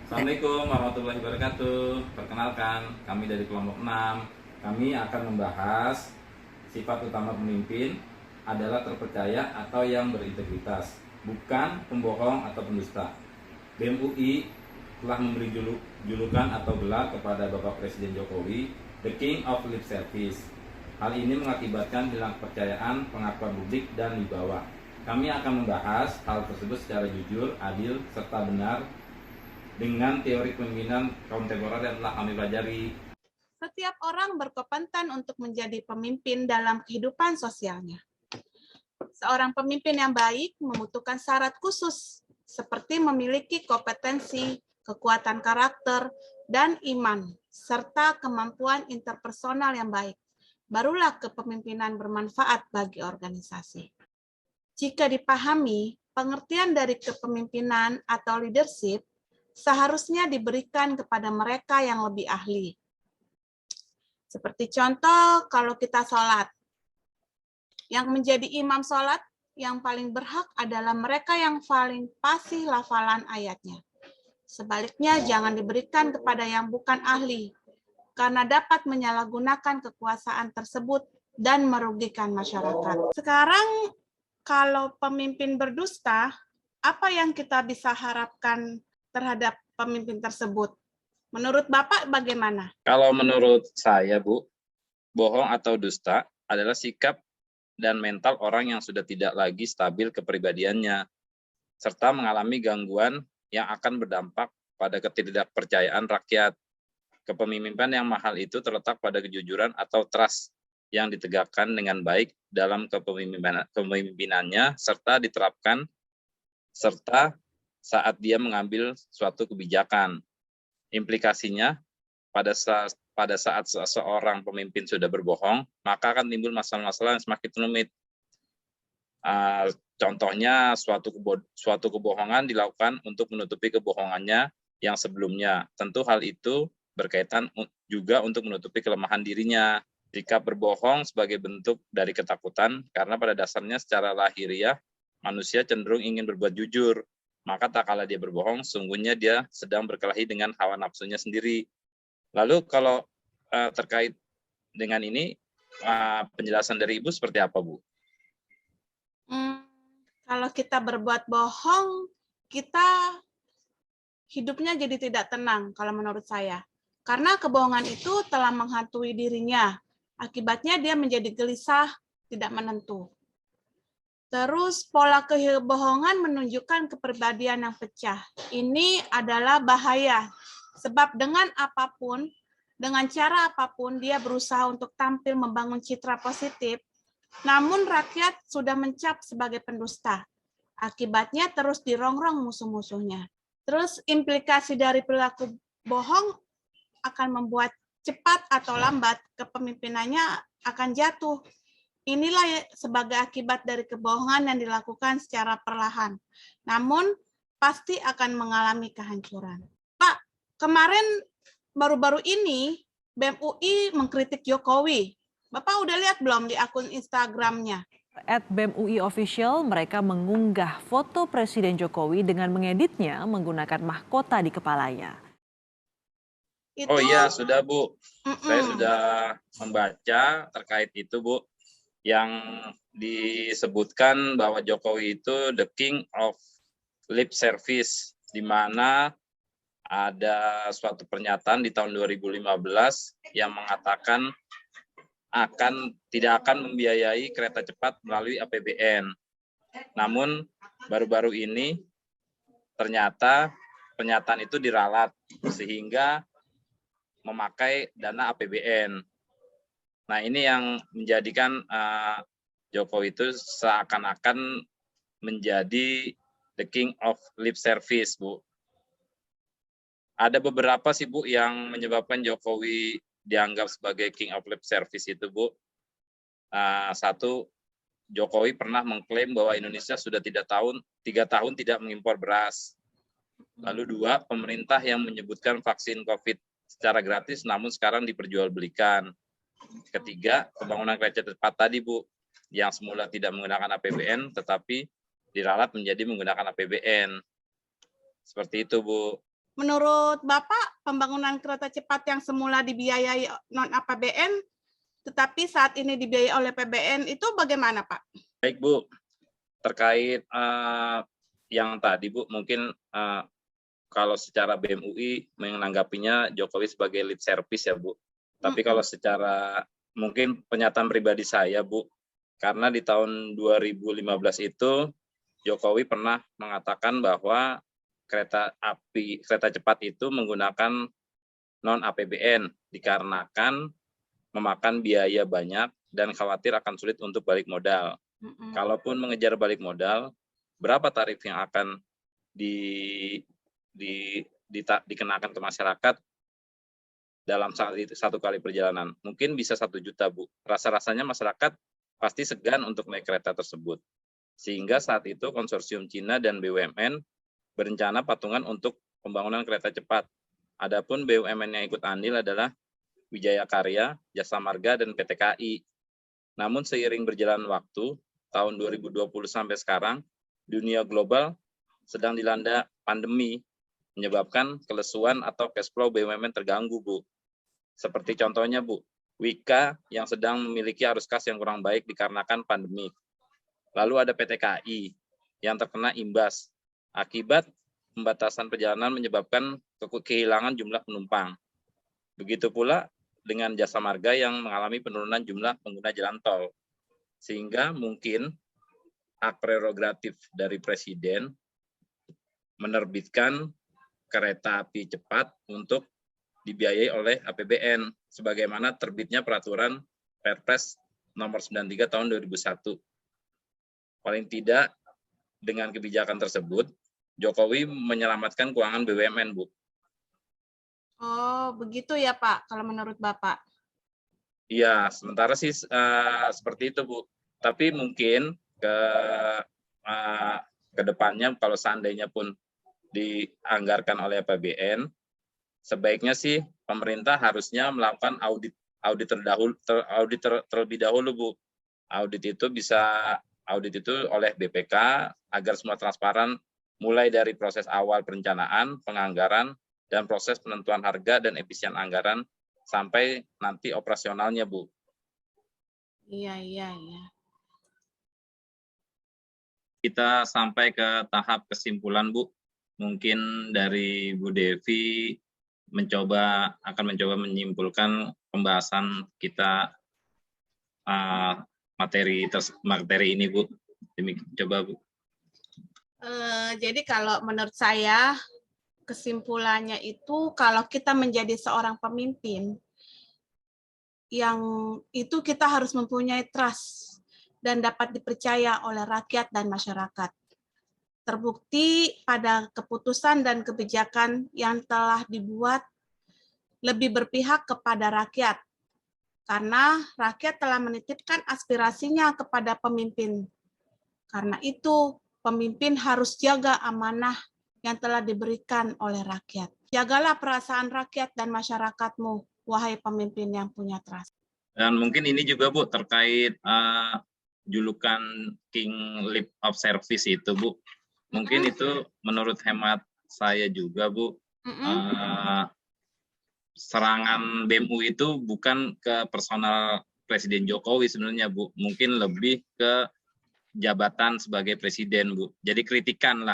Assalamualaikum warahmatullahi wabarakatuh. Perkenalkan, kami dari kelompok 6. Kami akan membahas sifat utama pemimpin adalah terpercaya atau yang berintegritas, bukan pembohong atau pendusta. BEM UI telah memberi julukan atau gelar kepada Bapak Presiden Jokowi, The King of Lip Service. Hal ini mengakibatkan hilang kepercayaan, pengakuan publik, dan wibawa. Kami akan membahas hal tersebut secara jujur, adil, serta benar dengan teori kepemimpinan kontemporer yang telah kami pelajari. Setiap orang berkompeten untuk menjadi pemimpin dalam kehidupan sosialnya. Seorang pemimpin yang baik membutuhkan syarat khusus, seperti memiliki kompetensi, kekuatan karakter, dan iman, serta kemampuan interpersonal yang baik. Barulah kepemimpinan bermanfaat bagi organisasi. Jika dipahami, pengertian dari kepemimpinan atau leadership seharusnya diberikan kepada mereka yang lebih ahli. Seperti contoh, kalau kita sholat, yang menjadi imam sholat yang paling berhak adalah mereka yang paling fasih hafalan ayatnya. Sebaliknya, jangan diberikan kepada yang bukan ahli, karena dapat menyalahgunakan kekuasaan tersebut dan merugikan masyarakat. Sekarang, kalau pemimpin berdusta, apa yang kita bisa harapkan terhadap pemimpin tersebut? Menurut Bapak bagaimana? Kalau menurut saya, Bu, bohong atau dusta adalah sikap dan mental orang yang sudah tidak lagi stabil kepribadiannya, serta mengalami gangguan yang akan berdampak pada ketidakpercayaan rakyat. Kepemimpinan yang mahal itu terletak pada kejujuran atau trust yang ditegakkan dengan baik dalam kepemimpinannya, serta diterapkan serta saat dia mengambil suatu kebijakan. Implikasinya, pada saat seorang pemimpin sudah berbohong, maka akan timbul masalah-masalah yang semakin rumit. Contohnya, suatu kebohongan dilakukan untuk menutupi kebohongannya yang sebelumnya. Tentu hal itu berkaitan juga untuk menutupi kelemahan dirinya. Jika berbohong sebagai bentuk dari ketakutan, karena pada dasarnya secara lahiriah, manusia cenderung ingin berbuat jujur. Maka tak kala dia berbohong, sungguhnya dia sedang berkelahi dengan hawa nafsunya sendiri. Lalu kalau terkait dengan ini, penjelasan dari Ibu seperti apa, Bu? Kalau kita berbuat bohong, kita hidupnya jadi tidak tenang, kalau menurut saya. Karena kebohongan itu telah menghantui dirinya. Akibatnya dia menjadi gelisah, tidak menentu. Terus pola kebohongan menunjukkan kepribadian yang pecah. Ini adalah bahaya, sebab dengan apapun, dengan cara apapun dia berusaha untuk tampil membangun citra positif, namun rakyat sudah mencap sebagai pendusta. Akibatnya terus dirongrong musuh-musuhnya. Terus implikasi dari perilaku bohong akan membuat cepat atau lambat kepemimpinannya akan jatuh. Inilah sebagai akibat dari kebohongan yang dilakukan secara perlahan. Namun, pasti akan mengalami kehancuran. Pak, kemarin baru-baru ini BEM UI mengkritik Jokowi. Bapak udah lihat belum di akun Instagramnya? @BEM UI Official, mereka mengunggah foto Presiden Jokowi dengan mengeditnya menggunakan mahkota di kepalanya. Oh iya, sudah Bu. Saya sudah membaca terkait itu, Bu. Yang disebutkan bahwa Jokowi itu the king of lip service, di mana ada suatu pernyataan di tahun 2015 yang mengatakan tidak akan membiayai kereta cepat melalui APBN. Namun baru-baru ini ternyata pernyataan itu diralat sehingga memakai dana APBN. Nah, ini yang menjadikan Jokowi itu seakan-akan menjadi the king of lip service, Bu. Ada beberapa sih, Bu, yang menyebabkan Jokowi dianggap sebagai king of lip service itu, Bu. Satu, Jokowi pernah mengklaim bahwa Indonesia sudah 3 tahun tidak mengimpor beras. Lalu dua, pemerintah yang menyebutkan vaksin COVID secara gratis namun sekarang diperjualbelikan. Ketiga, pembangunan kereta cepat tadi, Bu, yang semula tidak menggunakan APBN tetapi diralat menjadi menggunakan APBN. Seperti itu, Bu. Menurut Bapak, pembangunan kereta cepat yang semula dibiayai non-APBN, tetapi saat ini dibiayai oleh PBN, itu bagaimana, Pak? Baik, Bu. Terkait yang tadi, Bu, mungkin kalau secara BEM UI menanggapinya Jokowi sebagai lead service ya, Bu. Tapi kalau secara mungkin pernyataan pribadi saya, Bu, karena di tahun 2015 itu Jokowi pernah mengatakan bahwa kereta cepat itu menggunakan non-APBN dikarenakan memakan biaya banyak dan khawatir akan sulit untuk balik modal. Kalaupun mengejar balik modal, berapa tarif yang akan dikenakan ke masyarakat dalam satu kali perjalanan? Mungkin bisa 1 juta, Bu. Rasa-rasanya masyarakat pasti segan untuk naik kereta tersebut. Sehingga saat itu konsorsium Cina dan BUMN berencana patungan untuk pembangunan kereta cepat. Adapun BUMN yang ikut andil adalah Wijaya Karya, Jasa Marga, dan PT KAI. Namun seiring berjalan waktu, tahun 2020 sampai sekarang, dunia global sedang dilanda pandemi, menyebabkan kelesuan atau cash flow BUMN terganggu, Bu. Seperti contohnya, Bu, Wika yang sedang memiliki arus kas yang kurang baik dikarenakan pandemi. Lalu ada PT KAI yang terkena imbas akibat pembatasan perjalanan menyebabkan kehilangan jumlah penumpang. Begitu pula dengan Jasa Marga yang mengalami penurunan jumlah pengguna jalan tol. Sehingga mungkin hak prerogatif dari Presiden menerbitkan kereta api cepat untuk dibiayai oleh APBN, sebagaimana terbitnya peraturan Perpres nomor 93 tahun 2001. Paling tidak, dengan kebijakan tersebut, Jokowi menyelamatkan keuangan BUMN, Bu. Oh, begitu ya, Pak, kalau menurut Bapak? Iya, sementara sih seperti itu, Bu. Tapi mungkin ke depannya kalau seandainya pun dianggarkan oleh APBN, sebaiknya sih pemerintah harusnya melakukan audit terlebih dahulu, Bu. Audit itu oleh BPK agar semua transparan, mulai dari proses awal perencanaan, penganggaran, dan proses penentuan harga dan efisien anggaran sampai nanti operasionalnya, Bu. Iya. Kita sampai ke tahap kesimpulan, Bu. Mungkin dari Bu Devi akan mencoba menyimpulkan pembahasan kita materi ini, Bu. Coba, Bu. Jadi kalau menurut saya, kesimpulannya itu kalau kita menjadi seorang pemimpin, yang itu kita harus mempunyai trust dan dapat dipercaya oleh rakyat dan masyarakat. Terbukti pada keputusan dan kebijakan yang telah dibuat lebih berpihak kepada rakyat, karena rakyat telah menitipkan aspirasinya kepada pemimpin. Karena itu, pemimpin harus jaga amanah yang telah diberikan oleh rakyat. Jagalah perasaan rakyat dan masyarakatmu, wahai pemimpin yang punya trust. Dan mungkin ini juga, Bu, terkait julukan King Lip of Service itu, Bu. Mungkin itu menurut hemat saya juga, Bu. Serangan BEM UI itu bukan ke personal Presiden Jokowi sebenarnya, Bu. Mungkin lebih ke jabatan sebagai presiden, Bu. Jadi kritikan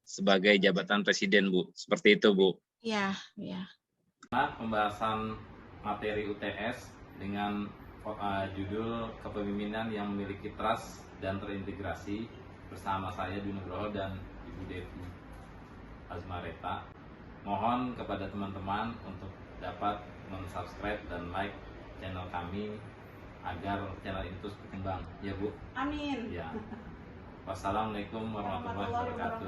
sebagai jabatan presiden, Bu. Seperti itu, Bu. Iya. Pembahasan materi UTS dengan judul kepemimpinan yang memiliki trust dan terintegrasi bersama saya Dwi Nugroho dan Ibu Devi Azmareta. Mohon kepada teman-teman untuk dapat mensubscribe dan like channel kami agar channel itu terus berkembang, ya, Bu. Amin. Ya. Wassalamualaikum warahmatullahi wabarakatuh.